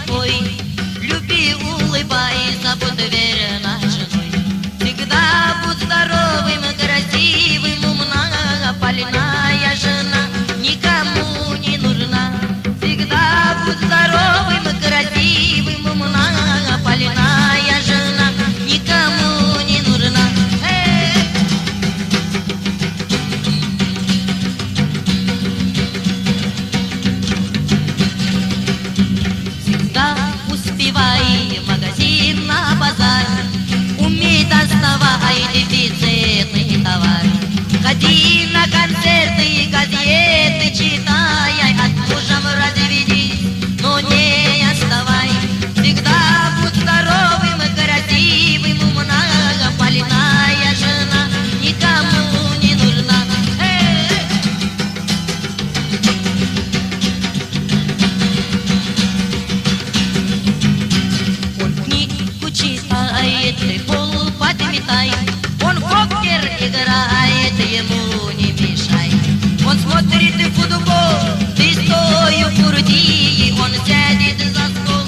пой, люби, улыбайся, будь верна женой. Всегда будь здоровым, красивым, умна, больная жена никому не нужна. Всегда будь здоровым, красивым, умна, больная жена никому не нужна. Всегда успевай в магазин, на базар, умей доставай дефицитный товар. Ходи на концерты, газеты читай, от мужем разведись, но не отставай. Всегда будь здоровым, красивым, умна, больная жена никому не нужна. Он книгу читает, ты пол подметай, он в покер играет, ему не мешай. Он смотрит футбол, ты стою в курди, он сядет за стол.